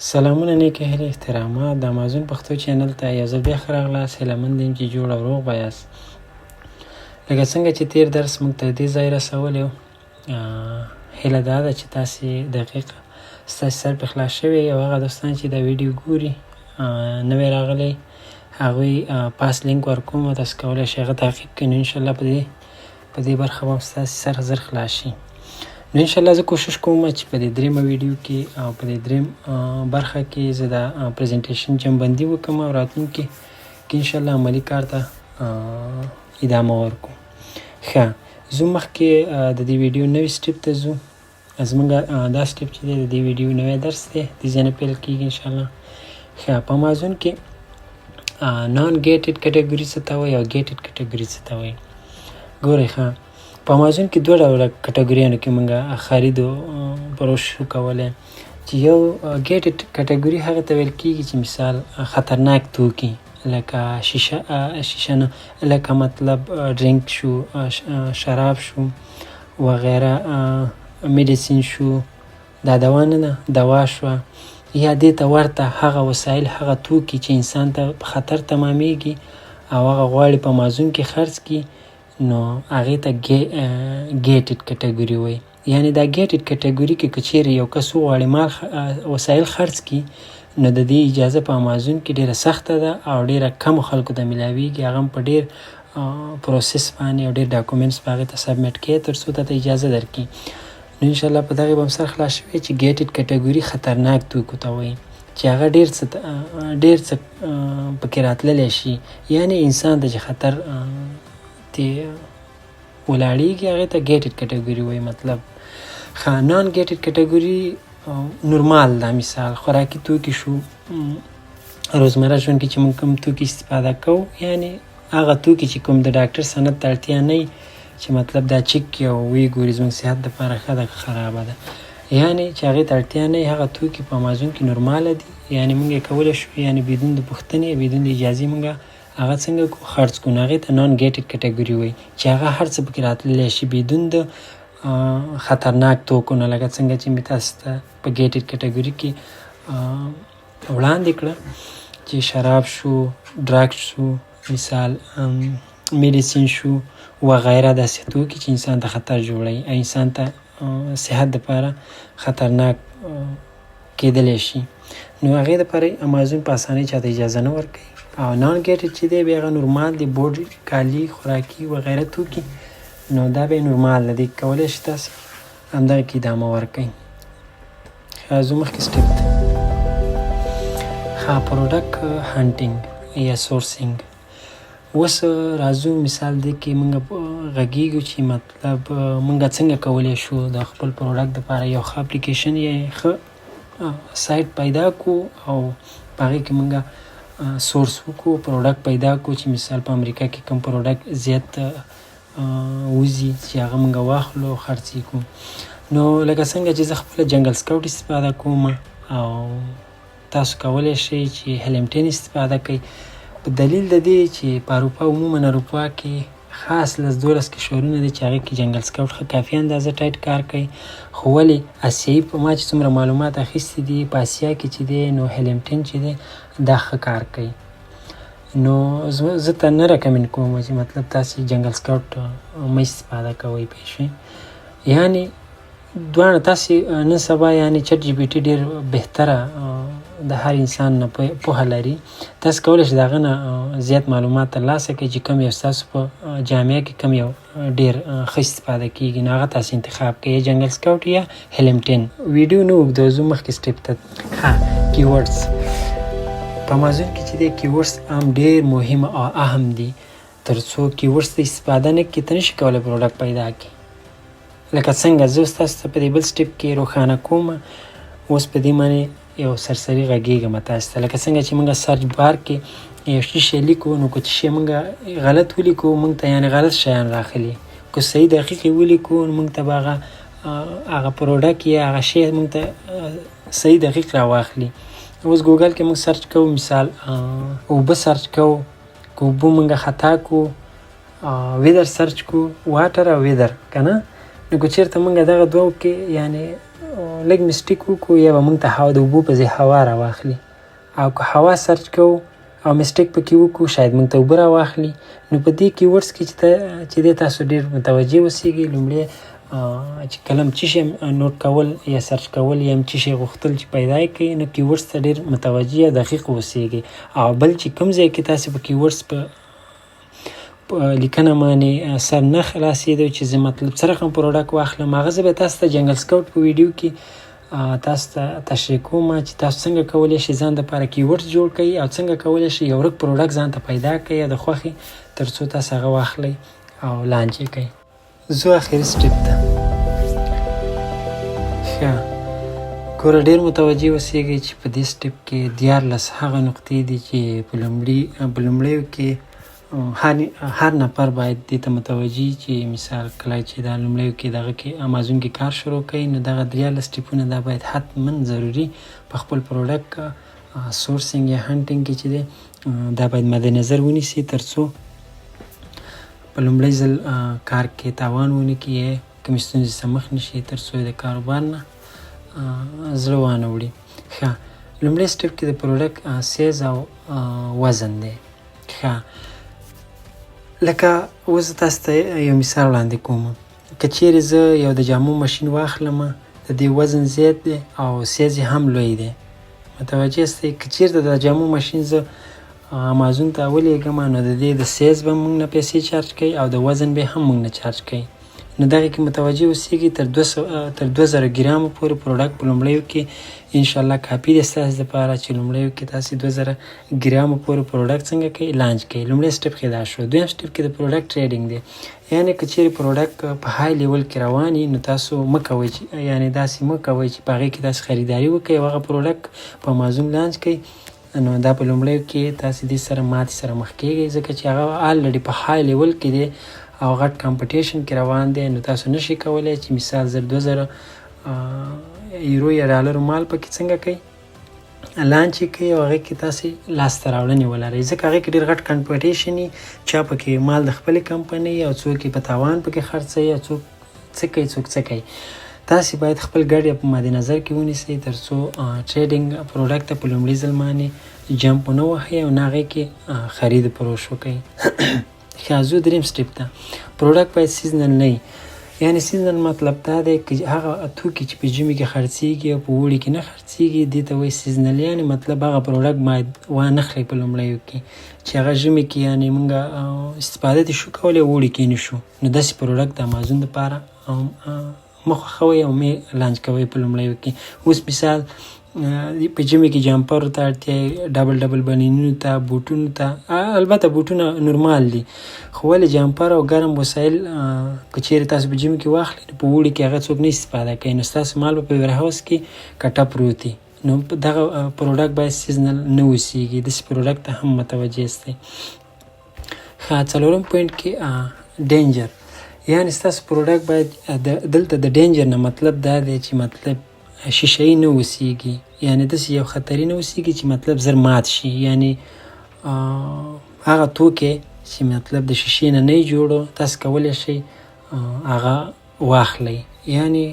سلامونه نیکې هیلې احترامات د امازون پښتو چینل ته یو ځل بیا ښه راغلاست. هیله مند یم چې جوړ او روغ به یاست. لکه څنګه چې تېر درس موږ ته دې ځای رسولی و، هیله دا ده چې تاسې دقیق ستاسې سر پرې خلاص شوی او هغه دوستان چې دا ویډیو ګوري نوی راغلی هغوی پاس لینک ورکوم او تاسو کولی شئ هغه تعقیب کړئ. نو انشاءالله په دې برخه به ستاسې سر زر خلاص شي. نو انشاءالله زه کوشش کوم چې په دې دریمه ویډیو کې او په دې دریم برخه کې زه دا پریزنټیشن جمعبندي وکړم او راتلونکي کې انشاءالله عملي کار ته ادامه ورکړو. ښه، زه مخکې د دې ویډیو نوي سټیپ ته ځو. زموږ دا سټیپ چې دی د دې ویډیو نوی درس دی، دې ځای نه پیل کېږي انشاءالله. ښه، په امازون کې نان ګیټډ کټګوري څه ته وایي او ګیټډ کټګوري څه ته وایي. ګورئ، ښه، په امازون کې دوه ډوله کټګوریانو کې موږ خرید او فروش شو کولی. چې یو ګیټډ کټګوري هغه ته ویل کېږي چې مثال خطرناک توکي لکه شیشه نه، لکه مطلب ډرینک شو، شراب شو وغیره، میډیسین شو، دا دوا نه ده، دوا شوه، یا دې ته ورته هغه وسایل، هغه توکي چې انسان ته په خطر تمامیږي او هغه غواړي په امازون کې خرڅ کړي، نو هغې ته ګیټډ کټګوري وایي. یعنې دا ګیټډ کټګوري کې که چیرې یو کس وغواړي مال وسایل خرڅ کړي، نو د دې اجازه په امازون کې ډېره سخته ده او ډېره کمو خلکو ته میلاویږي. هغه هم په ډېر پروسس باندې او ډېر ډاکومنټس په هغې ته سبمیټ کوي تر څو ته اجازه درکړي. نو انشاءالله په دغې به هم سر خلاص شوی چې ګیټډ کټګوري خطرناک توکو ته وایي، چې هغه ډېر څه پکې راتللی شي. یعنې انسان ته چې خطر ولاړېږي هغې ته ګیټډ کټګوري وایي. مطلب ښه، نان ګیټډ کټګوري نورمال ده. مثال خوراکي توکي شو، روزمره ژوند کې چې موږ کوم توکي استفاده کوو، یعنې هغه توکي چې کوم د ډاکټر سند ته اړتیا نه وي، چې مطلب دا چیک کړي او ویې ګوري زموږ صحت دپاره ښه ده که خرابه ده، یعنې چې هغې ته اړتیا نه وي، هغه توکي په امازون کې نورماله دي. یعنې موږ یې کولی شو یعنې بدون د پوښتنې بدون د اجازې موږ هغه څنګه خرڅ کړو. نو هغې ته نان ګیټډ کټګوري وایي چې هغه هر څه پکې راتللی شي بدون د خطرناک توکو نه. لکه څنګه چې مې تاسو ته په ګیټډ کټګوري کې وړاندې کړه چې شراب شو، ډرګس شو، مثال میډیسین شو وغیره، داسې توکي چې انسان ته خطر جوړوي او انسان ته صحت دپاره خطرناک کېدلی شي. نو هغې دپاره امازون په اسانۍ چاته اجازه نه ورکوي. او نان ګیټډ چې دی بیا هغه نورمال دی، بوډ، کالي، خوراکي وغیره توکي، نو دا به یې نورمال نه دی. کولی شي تاسې همدغه کې ادامه ورکوئ. ښه، ځو مخکې سټیپ ته. ښه، پراډاک هنټینګ یا سورسینګ. اوس راځو مثال دی کې موږ غږیږو چې مطلب موږ څنګه کولی شو د خپل پروډاکټ دپاره یو ښه اپلیکیشن یا ښه سایټ پیدا کړو او په هغې کې موږ سورس وکړو، پروډاکټ پیدا کړو چې مثال په امریکا کې کوم پروډاکټ زیات وځي چې هغه موږ واخلو او خرڅ یې کړو. نو لکه څنګه چې زه خپله جنګل سکاوټ استفاده کوم او تاسو کولی شئ چې هنټینګ استفاده کوئ، په دلیل د دې چې په اروپا عموما اروپا کې خاص 12 کشورونه دي چې هغې کې جنګل سکاوټ ښه کافي اندازه ټایټ کار کوي. خو ولې اسیایي په ما چې څومره معلومات اخیستي دي په اسیا کې چې دی، نو هنټینګ چې دی دا ښه کار کوي. نو زه ته نه ریکمند کوم چې مطلب تاسې جنګل سکاوټ مه استفاده کوئ، پوه شوئ. یعنې دواړه تاسې نن سبا یعنې چټ جي پي ټي ډېر بهتره د هر انسان نه پوهه لري. تاسې کولی شئ د هغه نه زیات معلومات ترلاسه کړئ چې کوم یو ستاسو په جامعه کې کوم یو ډېر ښه استفاده کېږي، نو هغه تاسې انتخاب کړئ، یا جنګل سکاوټ یا هنټینګ. ویډیو نه اوږدوو، ځو مخکې سټیپ ته. ښه، کیورډز. په امازون کې چې دی کیورډز هم ډېر مهم او اهم دي. تر څو کیورډز ته استفاده نه کړي ته نشي کولی پروډاکټ پیدا کړي. لکه څنګه زه اوس تاسو ته په دې بل سټیپ کې روښانه کوم. اوس په دې باندې یو سرسري غږېږم تاسو ته. لکه څنګه چې موږ سرچ بار کې یو شی لیکو، نو که شی موږ غلط ولیکو موږ ته یعنې غلط شیان راخلي، که صحیح دقیق یې ولیکو نو موږ ته به هغه پروډاکټ یا هغه شی موږ ته صحیح دقیق راواخلي. اوس ګوګل کې موږ سرچ کوو، مثال اوبه سرچ کوو، که اوبه موږ خطا کوو، ویدر سرچ کوو، واټر او ویدر، که نه، نو که چېرته موږ دغه دوو کې یعنې لږ میسټیک وکړو یا به موږ ته هوا د اوبو په ځای هوا راواخلي، او که هوا سرچ کوو او میسټیک پکې وکړو شاید موږ ته اوبه راواخلي. نو په دې کیورډز کې چې دی تاسو ډېر متوجه اوسېږئ. لومړی چې کله هم څه شی نوټ کول یا سرچ کول یا هم څه شی غوښتل چې پیدا یې کړئ، نو کیورډز ته ډېر متوجه یا دقیق اوسېږئ. او بل چې کوم ځای کې تاسې په کیورډز په لیکنه باندې سر نه خلاصېدو چې زه مطلب څه رقم پروډکټ واخلم، هغه زه به تاسو ته جنګل سکاوټ په ویډیو کې تاسو ته تشریح کوم چې تاسو څنګه کولی شئ ځان دپاره کیورډز جوړ کړئ او څنګه کولی شئ یو ورک پروډکټ ځان ته پیدا کړئ یا د خوښې تر څو تاسو هغه واخلئ او لانچ یې کړئ. زه آخري سټیپ ته ښه ګوره ډېر متوجه اوسېږئ چې په دې سټیپ کې 14 هغه نقطې دي چې په لومړیو کې هر نفر باید دې ته متوجه چې مثال کله چې دا لومړیو کې دغه کې امازون کې کار شروع کوي، نو دغه 14 سټیپونه دا باید حتما ضروري په خپل پروډکټ سورسینګ یا هنټینګ کې چې دی دا باید مد نظر ونیسي تر څو په لومړی ځل کار کې تاوان ونه کړي، کومې ستونزې سره مخ نه شي، تر څو د کاروبار نه زړه وانه وړي. ښه لومړی سټیپ کې د پروډکټ سیز او وزن دی. ښه لکه اوس تاسو ته یو مثال وړاندې کوم، که چیرې زه یو د جامو ماشین واخلم د دې وزن زیات دی او سیز یې هم لوی دی، متوجه یاستئ. که چیرته د جامو ماشین زه امازون ته ولېږم نو د دې د سیز به موږ نه پیسې چارج کوي او د وزن به هم موږ نه چارج کوي. نو دغه کې متوجه اوسېږئ تر 2000 ګرامو پورې پروډکټ په لومړیو کې انشاءالله کافي دی ستاسې دپاره چې لومړیو کې تاسې 2000 ګرامو پورې پروډکټ څنګه کوئ لانچ کوئ. لومړی سټیپ کې دا شو. دویم سټیپ کې د پروډکټ ټریډینګ دی، یعنې که چیرې پروډکټ په های لیول کې روان وي نو تاسو مه کوئ چې یعنې داسې مه کوئ چې په هغې کې تاسې خریداري وکړئ او هغه پروډکټ په امازون لانچ کوئ. نو دا په لومړیو کې تاسې دې سره ماتې سره مخ کېږئ ځکه چې هغه آلریډي په های لیول کې دی او غټ کمپټیشن کې روان دی. نو تاسو نشئ کولی چې مثال 2000 یورو یا ډالرو مال پکې څنګه کوئ لانچ یې کوئ او هغې کې تاسې لاسته راوړنې ولرئ ځکه هغې کې ډېر غټ کمپټیشن وي، چا پکې مال د خپلې کمپنۍ او څوک یې په تاوان پکې خرڅوي او څوک څه کوي څوک څه کوي. تاسې باید خپل ګډ په مد نظر کې ونیسئ تر څو ټریډینګ پروډکټ ته په لومړي ځل باندې جمپ ونه وهئ او نه هغې کې خرید فروش وکړئ. ښه زو دریم سټیپ ته پروډکټ باید سیزنل نه وي، یعنې سیزنل مطلب دا دی که هغه توکي چې په ژمي کې خرڅېږي او په اوړي کې نه خرڅېږي دې ته وایي سیزنل، یعنې مطلب هغه پروډکټ باید وانخلئ په لومړیو کې چې هغه ژمي کې یعنې موږ استفاده ترې شو کولی او اوړي کې نه شو. نو داسې پروډکټ د امازون دپاره مه خوښوئ او مې لانچ کوئ په لومړیو کې. اوس مثال په ژمي کې جامپرو ته اړتیا ډبل بنینونو ته بوټونو ته، البته بوټونه نورمال دي خو ولې جامپر او ګرم وسایل که چیرې تاسو په ژمي کې واخلئ نو په اوړي کې هغه څوک نه استفاده کوي، نو ستاسو مال به په ویرهاوس کې کټه پروت وي. نو دغه پروډکټ باید سیزنل نه اوسېږي، داسې پروډکټ ته هم متوجه یاستئ. ښه څلورم پوینټ کې ډینجر، یعنې ستاسو پروډکټ باید دلته د ډینجر نه مطلب دا دی چې مطلب شیشه‌ای نه اوسېږي، یعنې داسې یو خطري نه اوسېږي چې مطلب زر مات شي، یعنې هغه توکی چې مطلب د شیشې نه نه جوړو تاسو کولی شئ هغه واخلئ. یعنې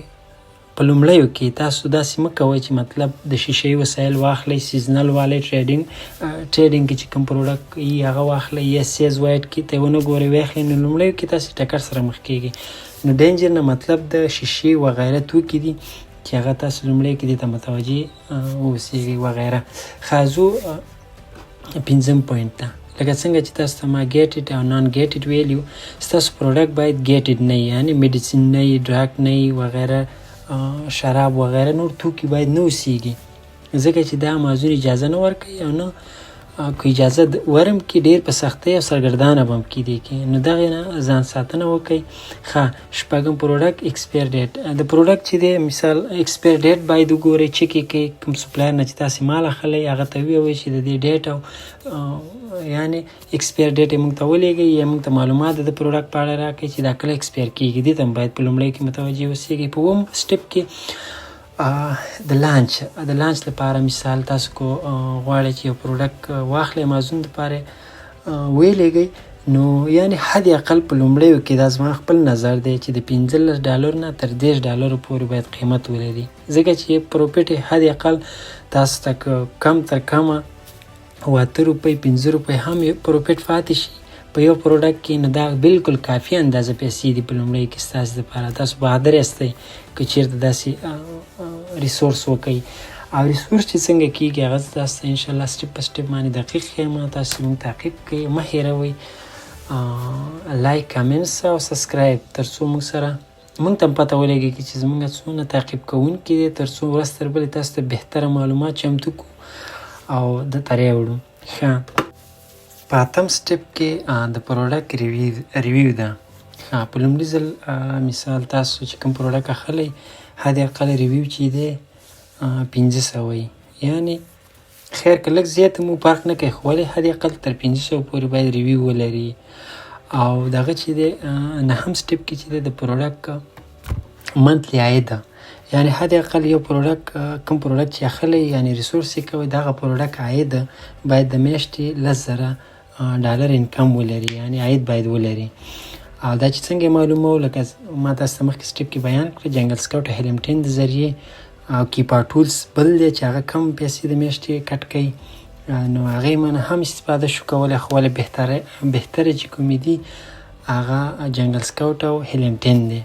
په لومړیو کې تاسو داسې مه کوئ چې مطلب د شیشه‌ای وسایل واخلئ، سیزنل والئ، ټریډینګ کې چې کوم پروډکټ یي هغه واخلئ یا سیز وایډ کې ته ونه ګورئ واخلئ، نو لومړیو کې تاسې ټکر سره مخ کېږئ. نو ډینجر نه مطلب د شیشې وغیره توکي دي چې هغه تاسو لومړی کې دې ته متوجه اوسېږئ وغیره. ښه پنځم پوینټ ته لکه څنګه چې تاسو ته ما ګیټډ او نان ګیټډ ویلیو، ستاسو پروډکټ باید ګیټډ نه وي، یعنې میډیسین نه وي، ډراګ نه وي وغیره، شراب وغیره نور توکي باید نه اوسېږي ځکه چې دا امازون اجازه نه ورکوي او نه که اجازه ورم کې ډېر په سختۍ او سرګردانه به هم کیدی کې، نو دغې نه ځان ساتنه وکړئ. ښه شپږم پروډکټ ایکسپایر ډیټ، د پروډکټ چې دی مثال ایکسپایر ډیټ باید وګورئ، چک یې کړئ، کوم سپلایر نه چې تاسې مال اخلئ هغه ته ووایئ چې د دې ډیټ او یعنې ایکسپایر ډیټ یې موږ ته ولېږئ یا موږ ته معلومات د پروډکټ په اړه راکړئ چې دا کله ایکسپایر کېږي، دې ته هم باید په لومړی کې متوجه اوسېږئ. په اووم سټیپ کې د لانچ لپاره مثال تاسو کو غواړئ چې یو پروډکټ واخلئ امازون دپاره ویې لېږئ، نو یعنی حد اقل په لومړیو کې دا زما خپل نظر دی چې د $15 نه تر $10 پورې باید قیمت ولري، ځکه چې پروفیټ حد اقل تاسو ته کم تر کمه $8 $5 هم پروفیټ پاتې شي په یو پروډکټ کې، نو دا بالکل کافي اندازه پیسې دي په لومړیو کې ستاسو دپاره. تاسو بهادر یاستئ که چېرته داسې ریسورس وکئ، او ریسورس چې څنګه کېږي هغه تاسو ته انشاءالله سټپ په سټپ باندې دقیق ښیم. تاسو موږ تعقیب کړئ، مه هېروئ لایک، کامنټس او سبسکرایب، تر څو موږ سره موږ ته هم پته ولګېږي چې زموږ څونه تعقیب کوونکي دي، تر څو ورځ تر بلې تاسو ته بهتره معلومات چمتو کړو او د ترې وړو. ښه، په 8م سټپ کې د پروډکټ ریویو ده. په لومړي ځل مثال تاسو چې کوم پروډکټ اخلئ حد اقل ریویو چې دی 500 یعنی خیر که لږ زیات مو فرق نه کوي، خو ولې حد اقل تر 500 پورې باید ریویو ولري. او دغه چې دی 9م سټپ کې چې دی د پروډکټ منتلی عاید ده، یعنی حد اقل یو پروډکټ کوم پروډکټ چې اخلئ یعنی ریسورس یې کوئ دغه پروډکټ عاید باید د میاشتې $10,000 انکم ولري، یعنی عاید باید ولري. او دا چې څنګه معلومه لکه ما تاسو ته مخکې سټپ کې بیان کړه، جنګل سکاوټ او هنټینګ د ذریعې او کیپا ټولز بل دی چې هغه کم پیسې د میاشتې کټ کوي، نو هغې منه هم استفاده شو کولی، خو ولې بهتره چې کومې دي هغه جنګل سکاوټ او هنټینګ دی.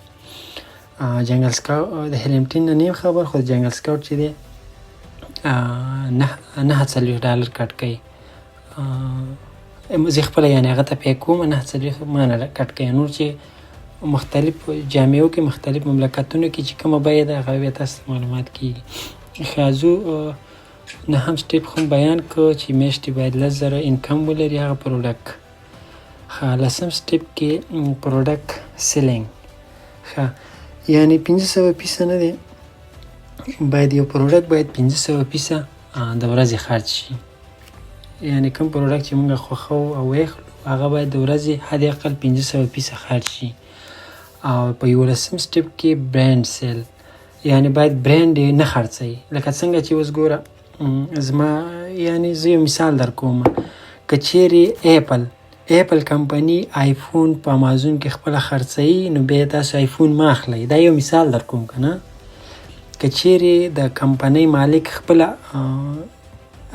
جنګل سکاوټ د هنټینګ نه نیم خبر، خو د جنګل سکاوټ چې دی $9 کټ کوي. زه خپله یعنې هغه ته پی کوم $9 ما نه کټ کوي. نور چې مختلف جامعو کې مختلف مملکتونو کې چې کومه بیه ده هغه بیا تاسو ته معلومات کېږي. ښه، 9م سټپ خو بیان کړو چې میاشتې باید $10,000 انکم ولري هغه پروډکټ. ښه، 10م سټپ کې پروډکټ سیلینګ. ښه، یعنی 500 پیسه نه دی، باید یو پروډکټ باید 500 پیسه د ورځې خرج شي، یعنی کوم پروډکټ چې موږ خوښو او ویخلو هغه باید د ورځې حد اقل 500 پیسه خرج شي. او په 11م سټپ کې برانډ سیل، یعنی باید برانډ نه خرڅوي. لکه څنګه چې اوس ګوره زما یعنی زه یو مثال در کوم، که چیرې اپل کمپنی آیفون په امازون کې خپله خرڅوي نو بیا تاسو آیفون مه اخلئ. دا یو مثال در کوم که نه، که چیرې د کمپنۍ مالک خپله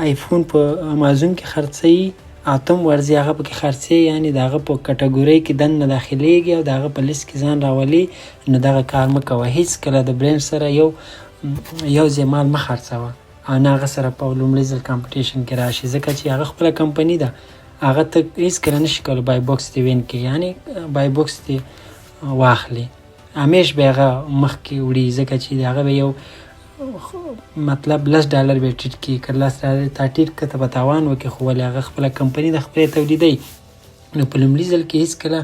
آیفون په امازون کې خرڅوي او تم ورځي هغه پکې خرڅوي، یعنی د هغه په کټګورۍ کې دننه داخلیږي او د هغه په لیست کې ځان راولي، نو دغه کار مه کوه. هېڅ کله د برانډ سره یو ځای مال مه خرڅوه او نه هغه سره په لومړي ځل کمپټیشن کې راشي، ځکه چې هغه خپله کمپني ده، هغه ته هېڅ کله نشي کولی بای بوکس دې وین کې، یعنی بای بوکس دې واخلي، همیش به هغه مخکې وړي، ځکه چې د هغه به یو مطلب $10 به ټیټ کړي، که $10 تا ټیټ کړه ته به تاوان وکړي، خو ولې هغه خپله کمپني د خپلې تولیدوي. نو په لومړي ځل کې هېڅکله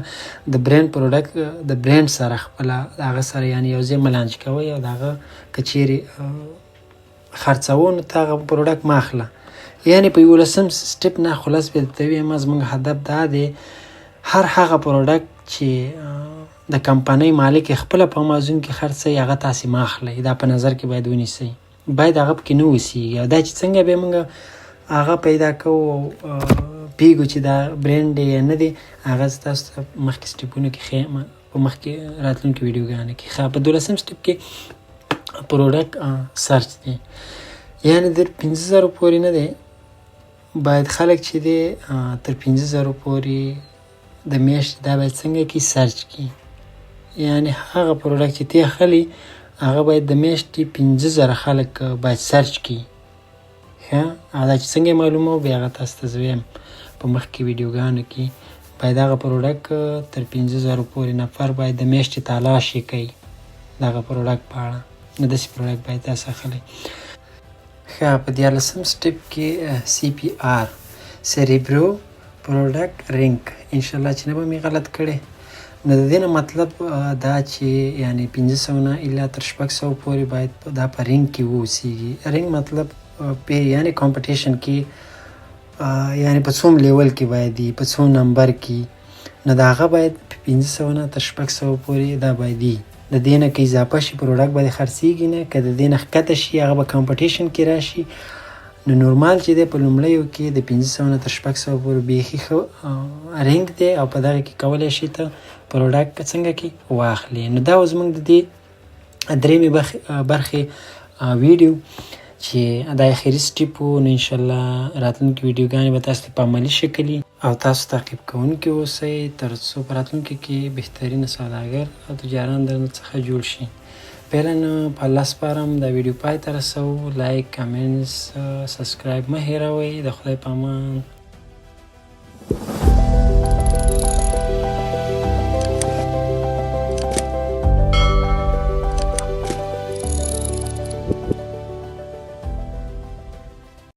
د برانډ پروډکټ د برانډ سره خپله هغه سره یعنی یو ځای ملانچ کوئ او د هغه که چیرې خرڅوو نو ته هغه پروډکټ مه اخله. یعنی په 11م سټپ نه خلاص به درته ویم زموږ هدف دا دی هر هغه پروډکټ چې د کمپنۍ مالک خپله په امازون کې خرڅوي هغه تاسې مه اخلئ. دا په نظر کې باید ونیسئ، باید هغه پکې نه اوسېږي. او دا چې څنګه به موږ هغه پیدا کوو او پیږو چې دا برانډ دی یا نه دی، هغه تاسو ته مخکې سټپونو کې ښیم په مخکې راتلونکي ویډیوګانو کې. ښه، په 12م سټپ کې پروډکټ سرچ دی، یعنی در 50,000 پورې نه دی، باید خلک چې دی تر 50,000 پورې د میاشتې دا باید څنګه کې سرچ کړي، یعنی هغه پروډکټ چې تی اخلي هغه باید د میاشتې 50,000 خلک باید سرچ کړي. ښه، دا چې څنګه معلومه بیا هغه تاسو ته زه ویم په مخکې ویډیوګانو کې، باید هغه پروډکټ تر 50,000 پورې نفر باید د میاشتې تلاش یې کوي دغه پروډکټ په اړه، نو داسې پروډکټ باید تاسو اخلئ. ښه، په 14م سټپ کې CPR سریبرو پروډکټ رینک، انشاءالله چې نه به مې غلط کړی. نو د دې نه مطلب دا چې یعنی 500 نه الا تر 600 پورې باید دا په رینک کې واوسېږي. رینک مطلب یعنی کمپټیشن کې یعنی په څوم لیول کې باید وي، په څوم نمبر کې، نو د هغه باید 500 نه تر 600 پورې دا باید وي. د دې نه که اضافه شي پروډکټ باید خرڅېږي نه، که د دې نه ښکته شي هغه به کمپټیشن کې راشي، نو نورمال چې دی په لومړیو کې د 500 نه تر 600 پورې بیخي ښه رینګ دی او په دغه کې کولی شي ته پروډاکټ څنګه کې واخلي. نو دا زموږ د دې درېیمې برخې ویډیو چې دا اخري سټیپ و. نو انشاءالله راتلونکي ویډیوګانې به تاسو ته په عملي شکل او تاسو تعقیب کوونکي اوسئ تر څو په راتلونکي کې بهترینه سوداګر او تجاران درنه څخه جوړ شي. فعلا په الله سپارم دا ویډیو پای ته رسوو. لایک، کامنټس، سبسکرایب مه هېروئ. د خدای په امان.